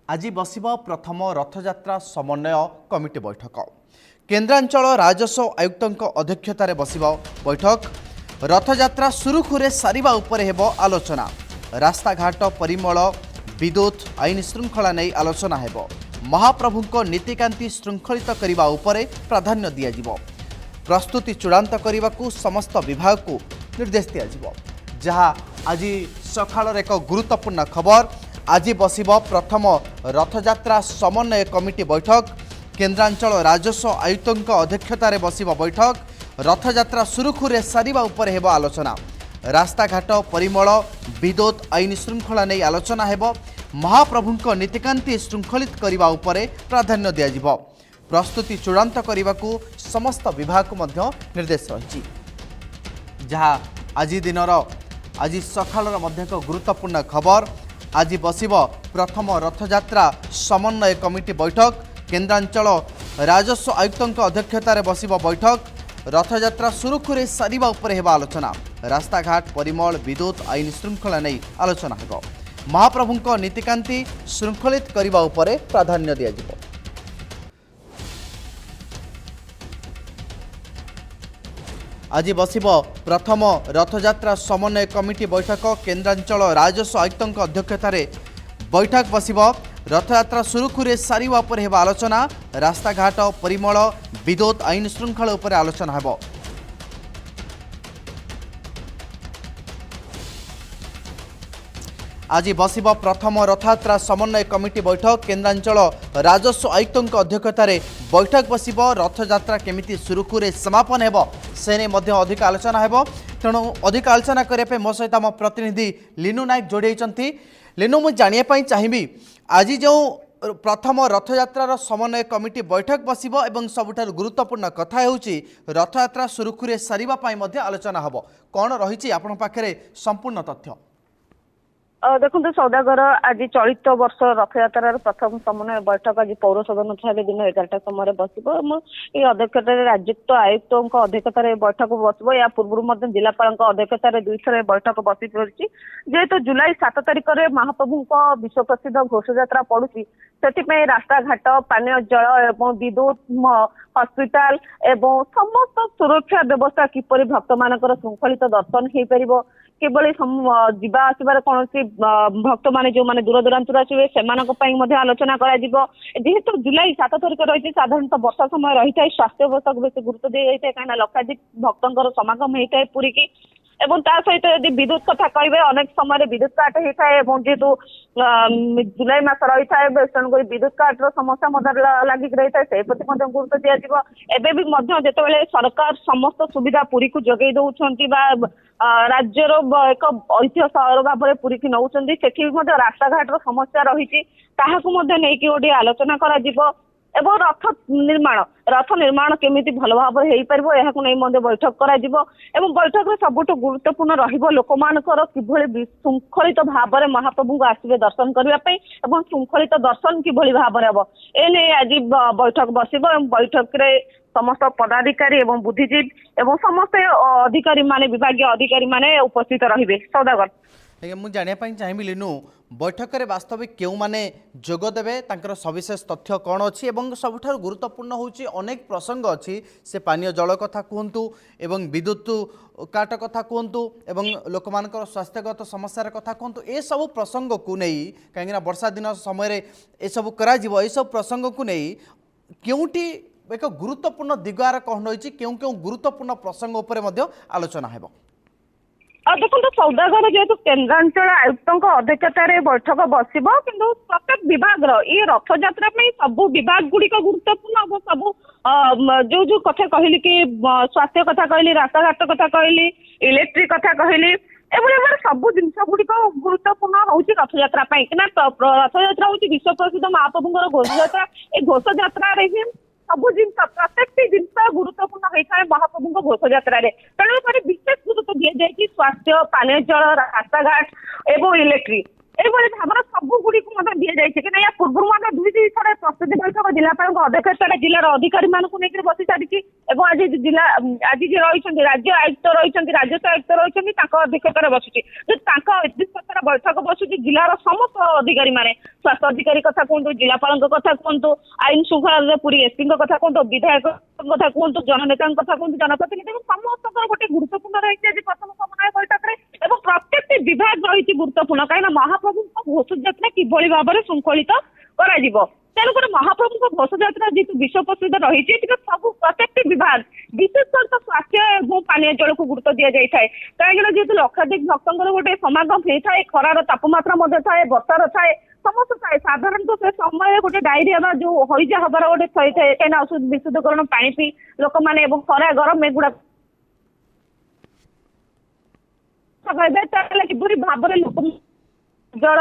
आज बसिब प्रथम रथयात्रा समन्वय कमिटी बैठक। केन्द्रांचल राजस्व आयुक्तों अध्यक्षतार बसिब बैठक। रथयात्रा सुरुखुरे सारिबा उपरे हेबो आलोचना। रास्ताघाट परिमल विद्युत आईन श्रृंखला नहीं आलोचना हेबो। महाप्रभुंको नीतिकांति श्रृंखलित करिबा उपरे प्राधान्य दियाजिबो। प्रस्तुति चूड़ांत करने समस्त विभाग को निर्देश दियाजिबो। जहाँ आज सकाळ एक गुरुत्वपूर्ण खबर। आज बसिब प्रथम रथयात्रा समन्वय कमिटी बैठक। केन्द्रांचल राजस्व आयुक्तों अध्यक्षतार बसिब बैठक। रथयात्रा सुरुखुरे सारिबा उपरे हेबो आलोचना। रास्ताघाट परिमल विद्युत आईन श्रृंखला नहीं आलोचना हेबो। महाप्रभुंको नीतिकांति श्रृंखलित करने उपरे प्राधान्य दियाजिबो। प्रस्तुति चूड़ांत करने समस्त विभाग को मध्य निर्देश रही। जहाँ आज दिनर आज सकाळर मध्य एक गुरुत्वपूर्ण खबर। आज बसिब प्रथम रथयात्रा समन्वय कमिटी बैठक। केन्द्रांचल राजस्व आयुक्तों अध्यक्षतार बसिब बैठक। रथयात्रा सुरुखुरे सारिबा उपरे हेबा आलोचना। रास्ताघाट परिमल विद्युत आईन श्रृंखला नहीं आलोचना हेबो। महाप्रभुंको नीतिकांति श्रृंखलित करने उपरे प्राधान्य दियाजिबो। आज बसिब प्रथम रथयात्रा समन्वय कमिटी बैठक। केन्द्रांचल राजस्व आयुक्तों अध्यक्षतार बैठक बसिब। रथयात्रा सुरुखुरे सारिबा उपरे हेबा आलोचना। रास्ताघाट परिमल विद्युत आईन श्रृंखला उपरे आलोचना हेबो। आज बसिब प्रथम रथयात्रा समन्वय कमिटी बैठक। केन्द्रांचल राजस्व आयुक्तों अध्यक्षतार बैठक बसिब। रथयात्रा केमिति सुरुखुरे समापन हेबो सेने मध्य अधिक आलोचना हेबो। तेणु अधिक आलोचना करने मो सहित आम प्रतिनिधि लिनु नायक जोड़ी होती। लिनु मुझे जानापी चाहिए आज जो प्रथम रथयात्रार समन्वय कमिटी बैठक बसिब एवं सबुठारु गुरुत्वपूर्ण कथा हेउची रथयात्रा सुरुखुरे सारिबा पई मध्य आलोचना हेबो। कोन रहिछि आपन पाखरे संपूर्ण तथ्य? देखो सौदागर आज चलित वर्ष रथयात्रार प्रथम समन्वय बैठक आज पौर सदन ठारे दिन 11टा समय बसिब। अध्यक्षतार राज्यत्व आयुक्तों अध्यक्षतार बैठक बसिब। या पूर्व जिलापाल अध्यक्षतार 2 थर बैठक बसी पड़ी। जेहेतु जुलाई 7 तारिख में महाप्रभु विश्व प्रसिद्ध घोषयात्रा पड़ुची से रास्ताघाट पानीय जल एवं विद्युत हस्पिटाल एवं समस्त सुरक्षा व्यवस्था किपरि भक्त मानकर श्रृंखलित दर्शन हो पार केवल जीवा आसबार कौन भक्त मैंने जो मैंने दूर दूरांतर आसवे से आलोचना जेहेतु जुलाई 7 तारिख रही साधारणतः वर्षा समय रही है। स्वास्थ्य व्यवस्था को बेस गुरुत्व दी जाए कहीं लक्षाधिक भक्तर समागम होता है पुरी की। एवं ता सहित यदि विद्युत कथा कहे अनेक समय विद्युत काट होता है। जेहेतु जुलाई मास रही है तेणुक विद्युत काट्र समस्या लगिक रही है से प्रति गुरुत्व दिया। एवं भी जो सरकार समस्त सुविधा पुरी को जगै दौरान राज्यर एक ऐतिह्य सहर भाव में पुरी की नौ से रास्ताघाटर समस्या रही गोटे आलोचना करा एवं रथ निर्माण केमिति भल भाव नहीं बैठक करा एवं बैठक में सबुठ गुरुत्वपूर्ण रहिबो लोकमानकर किभଳି विशृंखलित भाव में महाप्रभु को आसवे दर्शन करने एवं श्रृंखलित दर्शन किभଳି भाव में हम एने आज बैठक बसिब। बैठक रे समस्त पदाधिकारी एवं बुद्धिजीवी एवं समस्त अधिकारी माने विभागीय अधिकारी माने उपस्थित रहिबे। सौदागर मुझे जानापी चाहिए लिनु बैठक में वास्तविक क्यों माने जोग देवे तांकर सविशेष तथ्य कौन अच्छी एवं सबुठारु गुरुत्वपूर्ण होची अनेक प्रसंग अच्छी से पानीय जल कथा कहतु एवं विद्युत काट कथा कहतु एवं लोक मानकर स्वास्थ्यगत समस्यार कथा कहतु ए सब प्रसंग को नहीं कहीं वर्षा दिन समय ए सब करा जीवो ए सब प्रसंग को नहीं क्योंटी एक गुरुत्वपूर्ण दिगार कौन रही क्यों क्यों गुरुत्वपूर्ण प्रसंग उपर आलोचना हेबो। देखो सौदागर जेहेतु केन्द्रांचल आयुक्तों अध्यक्षतार बैठक बसिब किंतु प्रत्येक विभाग ये रथयात्रा सब विभाग गुड़िक गुरुत्वपूर्ण सब जो जो कथा कहली कि स्वास्थ्य कथा कहली रास्ताघाट कथा कहली इलेक्ट्रिक कथा कहली एभली सब जिन गुड़िक गुरुत्वपूर्ण होची रथयात्रा रथयात्रा हूँ विश्व प्रसिद्ध महाप्रभुंर घोषयात्रा। ये घोषयात्रा सब जिन प्रत्येक जिन गुरुत्वपूर्ण होता है महाप्रभु घोषयात्रा तेणुक विशेष गुरुत्व दि जाए स्वास्थ्य पानीय जल रास्ताघाट एवं इलेक्ट्रिक এইଭଳି ଭାବରେ ସବୁ ଗୁଡ଼ିକୁ ମଧ୍ୟ ଦିଆଯାଇଛି କି ନାହିଁ। ୟା ପୂର୍ବରୁ ମଧ୍ୟ ଦୁଇଟି ଥର ପ୍ରସ୍ତୁତି ବୈଠକ ଜିଲ୍ଲାପାଳଙ୍କ ଅଧ୍ୟକ୍ଷତାରେ ଜିଲ୍ଲାର ଅଧିକାରୀ ମାନଙ୍କୁ ନେଇକି ବସି ସାରିଛି ଏବଂ ଆଜି ଆଜି ଯିଏ ରହିଛନ୍ତି ରାଜ୍ୟ ଆୟୁକ୍ତ ରହିଛନ୍ତି, ରାଜସ୍ୱ ଆୟୁକ୍ତ ରହିଛନ୍ତି, ତାଙ୍କ ଅଧ୍ୟକ୍ଷତାରେ ବସୁଛି। ତାଙ୍କ ଅଧ୍ୟକ୍ଷତାରେ ବୈଠକ ବସୁଛି ଜିଲ୍ଲାର ସମସ୍ତ ଅଧିକାରୀ ମାନେ, ସ୍ୱାସ୍ଥ୍ୟ ଅଧିକାରୀ କଥା କୁହନ୍ତୁ, ଜିଲ୍ଲାପାଳଙ୍କ କଥା କୁହନ୍ତୁ, ଆଇନ ଶୃଙ୍ଖଳା ପୁରୀ ଏସ୍ପିଙ୍କ କଥା କୁହନ୍ତୁ, ବିଧାୟକ କଥା କୁହନ୍ତୁ, ଜନନେତାଙ୍କ କଥା କୁହନ୍ତୁ, ଜନପ୍ରତିନିଧି, ସମସ୍ତଙ୍କର ଗୋଟେ ଗୁରୁତ୍ୱପୂର୍ଣ୍ଣ ରହିଛି ଆଜି ପ୍ରଥମ ସମନ୍ୱୟ ବୈଠକରେ ଏବଂ ପ୍ରତ୍ୟେକଟି ବିଭାଗ ରହିଛି ଗୁରୁତ୍ୱପୂର୍ଣ୍ଣ। କାହିଁକିନା ମହାପ୍ରଭୁଙ୍କ ଘୋଷଯାତ୍ରା କିଭଳି ଭାବରେ ଶୃଙ୍ଖଳିତ କରାଯିବ, ତେଣୁକରି ମହାପ୍ରଭୁଙ୍କ ଘୋଷଯାତ୍ରା ଯେହେତୁ ବିଶ୍ୱ ପ୍ରସିଦ୍ଧ ରହିଛି, କିନ୍ତୁ ସବୁ ପ୍ରତ୍ୟେକଟି ବିଭାଗ ବିଶେଷ କରି ତ ସ୍ୱାସ୍ଥ୍ୟ ଏବଂ ପାନୀୟ ଜଳକୁ ଗୁରୁତ୍ୱ ଦିଆଯାଇଥାଏ। କାହିଁକିନା ଯେହେତୁ ଲକ୍ଷାଧିକ ଭକ୍ତଙ୍କର ଗୋଟେ ସମାଗମ ହେଇଥାଏ, ଖରାର ତାପମାତ୍ରା ମଧ୍ୟ ଥାଏ, ବର୍ଷାର ଥାଏ, ସମସ୍ତ ଥାଏ। ସାଧାରଣତଃ ସେ ସମୟରେ ଗୋଟେ ଡାଇରିଆ ବା ଯୋଉ ହଇଜା ହବାର ଗୋଟେ ଥାଏ, କାହିଁକିନା ବିଶୁଦ୍ଧକରଣ ପାଣି ପିଇ ଲୋକମାନେ ଏବଂ ଖରା ଗରମ ଏଗୁଡା ତାହେଲେ କିପରି ଭାବରେ ଲୋକ ଜଳ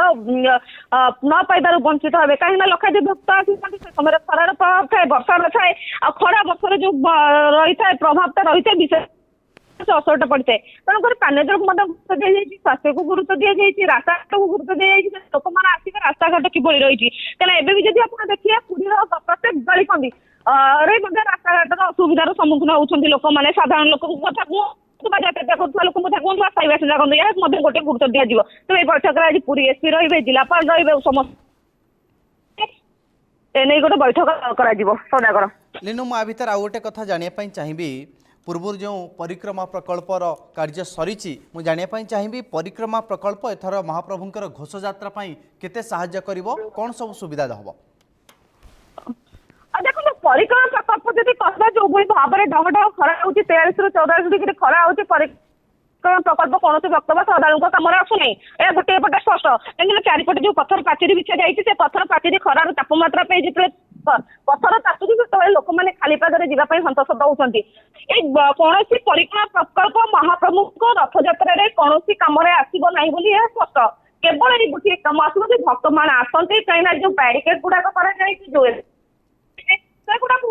ନ ପାଇବାରୁ ବଞ୍ଚିତ ହେବେ। କାହିଁକିନା ଲକ୍ଷାଧିକ ଭକ୍ତ ଆସିଥାନ୍ତି, ସେ ସମୟରେ ଖରାର ପ୍ରଭାବ ଥାଏ, ବର୍ଷାର ଥାଏ, ଆଉ ଖରା ବର୍ଷାର ଯୋଉ ରହିଥାଏ ପ୍ରଭାବଟା ରହିଥାଏ, ବିଶେଷ ଅସରଟା ପଡିଥାଏ। ତେଣୁକରି ପାନୀୟ ଜଳକୁ ମଧ୍ୟ ଗୁରୁତ୍ୱ ଦିଆଯାଇଛି, ସ୍ୱାସ୍ଥ୍ୟକୁ ଗୁରୁତ୍ୱ ଦିଆଯାଇଛି, ରାସ୍ତାଘାଟକୁ ଗୁରୁତ୍ୱ ଦିଆଯାଇଛି, ଲୋକମାନେ ଆସିବେ ରାସ୍ତାଘାଟ କିଭଳି ରହିଛି। କାହିଁକିନା ଏବେ ବି ଯଦି ଆପଣ ଦେଖିବେ ପୁରୀର ପ୍ରତ୍ୟେକ ଗଳିକନ୍ଦି ରେ ମଧ୍ୟ ରାସ୍ତାଘାଟର ଅସୁବିଧାର ସମ୍ମୁଖୀନ ହଉଛନ୍ତି ଲୋକମାନେ। ସାଧାରଣ ଲୋକଙ୍କ କଥା ଯାତାୟାତ କରୁଥିବା ଲୋକଙ୍କ କଥା କୁହନ୍ତୁ, ସ୍ଥାୟୀ ବାସିନ୍ଦା କୁହନ୍ତୁ, ଏହା ମଧ୍ୟ ଗୋଟେ ଗୁରୁତ୍ୱ ଦିଆଯିବ। ତେଣୁ ଏହି ବୈଠକରେ ଆଜି ପୁରୀ ଏସ୍ପି ରହିବେ, ଜିଲ୍ଲାପାଳ ରହିବେ, ସମସ୍ତେ ଏନେଇ ଗୋଟେ ବୈଠକ କରାଯିବ। ସୌଦାଗର ଲିନୁ, ମୁଁ ଆ ଭିତରେ ଆଉ ଗୋଟେ କଥା ଜାଣିବା ପାଇଁ ଚାହିଁବି, ପୂର୍ବରୁ ଯେଉଁ ପରିକ୍ରମା ପ୍ରକଳ୍ପର କାର୍ଯ୍ୟ ସରିଛି, ମୁଁ ଜାଣିବା ପାଇଁ ଚାହିଁବି ପରିକ୍ରମା ପ୍ରକଳ୍ପ ଏଥର ମହାପ୍ରଭୁଙ୍କର ଘୋଷଯାତ୍ରା ପାଇଁ କେତେ ସାହାଯ୍ୟ କରିବ, କ'ଣ ସବୁ ସୁବିଧା ହେବ? ଦେଖନ୍ତୁ, ପରିକ୍ରମା ପ୍ରକଳ୍ପ ଯଦି କହିବା ଯୋଉଭଳି ଭାବରେ ଡହ ଡହ ଖରା ହଉଛି, 43 ରୁ 44 ଡିଗ୍ରୀ ଖରା ହଉଛି, ପରିକ୍ରମା ପ୍ରକଳ୍ପ କୌଣସି ଭକ୍ତ ବା ଶ୍ରଦ୍ଧାଳୁଙ୍କ କାମରେ ଆସୁନାହିଁ। ଏହା ଗୋଟିଏ ପଟେ ସ୍ପଷ୍ଟ। କାହିଁକିନା ଚାରିପଟେ ଯୋଉ ପଥର ପାଚେରୀ ବିଛା ଯାଇଛି, ସେ ପଥର ପାଚେରୀ ଖରାର ତାପମାତ୍ରା ପାଇଁ ଯେତେବେଳେ ପଥର ତାତୁଛି, ସେତେବେଳେ ଲୋକମାନେ ଖାଲି ପାଦରେ ଯିବା ପାଇଁ ହନ୍ତସନ୍ତ ହଉଛନ୍ତି। ଏଇ କୌଣସି ପରିକ୍ରମା ପ୍ରକଳ୍ପ ମହାପ୍ରଭୁଙ୍କ ରଥଯାତ୍ରାରେ କୌଣସି କାମରେ ଆସିବ ନାହିଁ ବୋଲି ଏହା ସ୍ପଷ୍ଟ। କେବଳ ଏଇ ଗୋଟିଏ କାମ ଆସିବ ଯେ ଭକ୍ତମାନେ ଆସନ୍ତି, କାହିଁକିନା ଯୋଉ ବ୍ୟାରିକେଡ୍ ଗୁଡାକ କରାଯାଇଛି, ଯୋଉ ସେଗୁଡାକୁ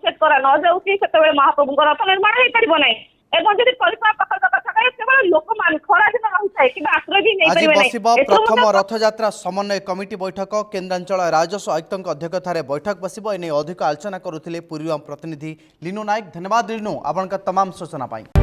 ସେଟ୍ କରା ନ ଯାଉଛି, ସେତେବେଳେ ମହାପ୍ରଭୁଙ୍କ ରଥ ନିର୍ମାଣ ହେଇପାରିବ ନାହିଁ। ଏବଂ ଯଦି ପରିକ୍ରମା ପ୍ରକଳ୍ପ କଥା କହେ, କେବଳ ଲୋକମାନେ ଖରାଦିନ ରହିଥାଏ କିମ୍ବା ଆଶ୍ରୟ ବି ଆଜି ନେଇପାରିବେ ବସିବ ନାହିଁ। ପ୍ରଥମ ରଥଯାତ୍ରା ସମନ୍ୱୟ କମିଟି ବୈଠକ। କେନ୍ଦ୍ରାଞ୍ଚଳ ରାଜସ୍ୱ ଆୟୁକ୍ତଙ୍କ ଅଧ୍ୟକ୍ଷତାରେ ବୈଠକ ବସିବ। ଏନେଇ ଅଧିକ ଆଲୋଚନା କରୁଥିଲେ ପୁରୀର ପ୍ରତିନିଧି ଲିନୁ ନାୟକ। ଧନ୍ୟବାଦ ଲିନୁ, ଆପଣଙ୍କ ତମାମ ସୂଚନା ପାଇଁ।